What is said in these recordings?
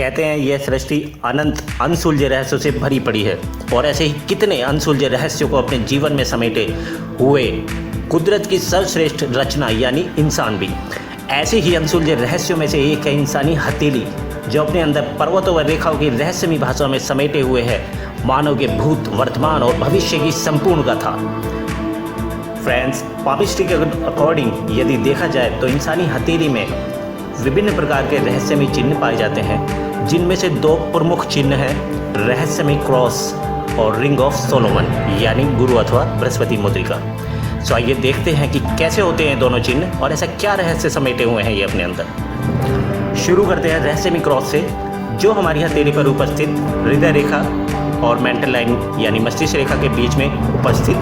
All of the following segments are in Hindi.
कहते हैं यह सृष्टि अनंत अनसुलझे रहस्यों से भरी पड़ी है और ऐसे ही कितने अनसुलझे रहस्यों को अपने जीवन में समेटे हुए कुदरत की सर्वश्रेष्ठ रचना यानी इंसान भी। ऐसे ही अनसुलझे रहस्यों में से एक है इंसानी हथेली, जो अपने अंदर पर्वतों व रेखाओं की रहस्यमयी भाषा में समेटे हुए है मानव के भूत, वर्तमान और भविष्य की संपूर्ण गाथा। फ्रेंड्स, पामिस्ट्री के अकॉर्डिंग यदि देखा जाए तो इंसानी हथेली में विभिन्न प्रकार के रहस्यमयी चिन्ह पाए जाते हैं, जिनमें से दो प्रमुख चिन्ह हैं रहस्यमयी क्रॉस और रिंग ऑफ सोलोमन यानी गुरु अथवा बृहस्पति मुद्रिका। सो आइए देखते हैं कि कैसे होते हैं दोनों चिन्ह और ऐसा क्या रहस्य समेटे हुए हैं ये अपने अंदर। शुरू करते हैं रहस्यमयी क्रॉस से, जो हमारी हथेली पर उपस्थित हृदय रेखा और मेंटल लाइन यानी मस्तिष्क रेखा के बीच में उपस्थित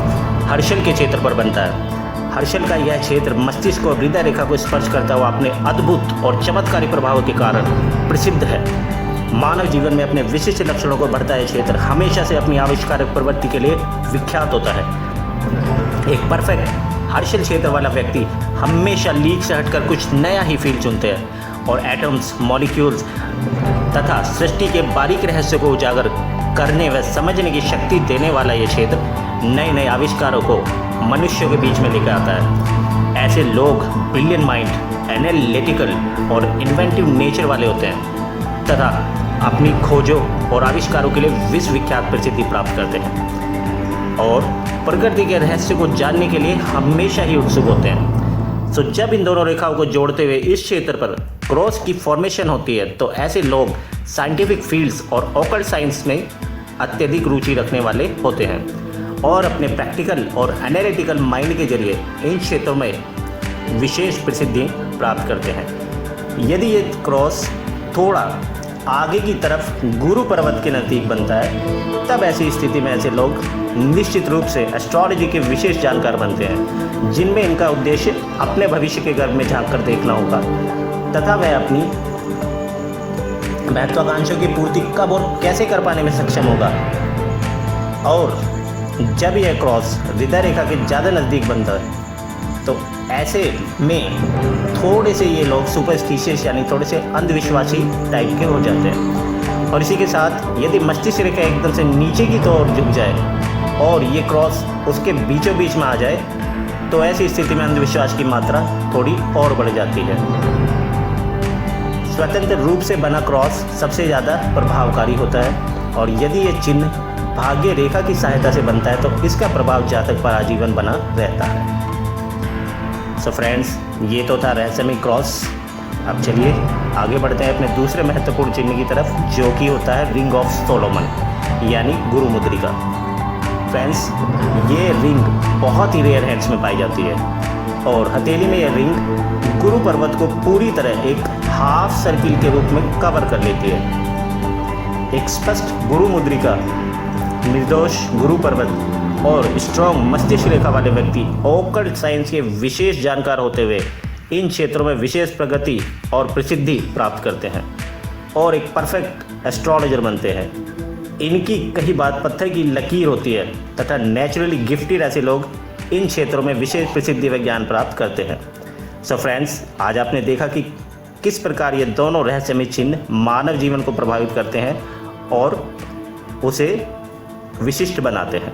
हर्षल के क्षेत्र पर बनता है। हर्षल का यह क्षेत्र मस्तिष्क और हृदय रेखा को स्पर्श करता हुआ अपने अद्भुत और चमत्कारी प्रभाव के कारण प्रसिद्ध है। मानव जीवन में अपने विशिष्ट लक्षणों को बढ़ता यह क्षेत्र हमेशा से अपनी आविष्कारक प्रवृत्ति के लिए विख्यात होता है। एक परफेक्ट हर्षल क्षेत्र वाला व्यक्ति हमेशा लीक से हटकर कुछ नया ही फील्ड चुनते हैं और एटम्स, मॉलिक्यूल्स तथा सृष्टि के बारीक रहस्यों को उजागर करने व समझने की शक्ति देने वाला यह क्षेत्र नए नए आविष्कारों को मनुष्यों के बीच में लेकर आता है। ऐसे लोग ब्रिलियंट माइंड, एनालिटिकल और इन्वेंटिव नेचर वाले होते हैं तथा अपनी खोजों और आविष्कारों के लिए विश्वविख्यात प्रसिद्धि प्राप्त करते हैं और प्रकृति के रहस्य को जानने के लिए हमेशा ही उत्सुक होते हैं। तो जब इन दोनों रेखाओं को जोड़ते हुए इस क्षेत्र पर क्रॉस की फॉर्मेशन होती है तो ऐसे लोग साइंटिफिक फील्ड्स और ऑकल्ट साइंस में अत्यधिक रुचि रखने वाले होते हैं और अपने प्रैक्टिकल और एनालिटिकल माइंड के जरिए इन क्षेत्रों में विशेष प्रसिद्धि प्राप्त करते हैं। यदि ये क्रॉस थोड़ा आगे की तरफ गुरु पर्वत के नज़दीक बनता है तब ऐसी स्थिति में ऐसे लोग निश्चित रूप से एस्ट्रोलॉजी के विशेष जानकार बनते हैं, जिनमें इनका उद्देश्य अपने भविष्य के गर्भ में झांक कर देखना होगा तथा वह अपनी महत्वाकांक्षाओं की पूर्ति कब और कैसे कर पाने में सक्षम होगा। और जब यह क्रॉस हृदय रेखा के ज़्यादा नज़दीक बनता है तो ऐसे में थोड़े से ये लोग सुपरस्टिशियस यानी थोड़े से अंधविश्वासी टाइप के हो जाते हैं। और इसी के साथ यदि मस्तिष्क रेखा एकदम से नीचे की ओर झुक जाए और ये क्रॉस उसके बीचों बीच में आ जाए तो ऐसी स्थिति में अंधविश्वास की मात्रा थोड़ी और बढ़ जाती है। स्वतंत्र रूप से बना क्रॉस सबसे ज़्यादा प्रभावकारी होता है और यदि ये चिन्ह भाग्य रेखा की सहायता से बनता है तो इसका प्रभाव जातक पर आजीवन बना रहता है। सो फ्रेंड्स, ये तो था रहस्यमयी क्रॉस। अब चलिए आगे बढ़ते हैं अपने दूसरे महत्वपूर्ण चिन्ह की तरफ, जो कि होता है रिंग ऑफ सोलोमन यानी गुरु मुद्रिका। फ्रेंड्स, ये रिंग बहुत ही रेयर हैंड्स में पाई जाती है और हथेली में यह रिंग गुरु पर्वत को पूरी तरह एक हाफ सर्किल के रूप में कवर कर लेती है। एक स्पष्ट गुरु मुद्रिका, निर्दोष गुरु पर्वत और स्ट्रॉन्ग मस्तिष्क रेखा वाले व्यक्ति ऑकल्ट साइंस के विशेष जानकार होते हुए इन क्षेत्रों में विशेष प्रगति और प्रसिद्धि प्राप्त करते हैं और एक परफेक्ट एस्ट्रोलॉजर बनते हैं। इनकी कही बात पत्थर की लकीर होती है तथा नेचुरली गिफ्टेड ऐसे लोग इन क्षेत्रों में विशेष प्रसिद्धि व ज्ञान प्राप्त करते हैं। सो फ्रेंड्स, आज आपने देखा कि किस प्रकार ये दोनों रहस्यमय चिन्ह मानव जीवन को प्रभावित करते हैं और उसे विशिष्ट बनाते हैं।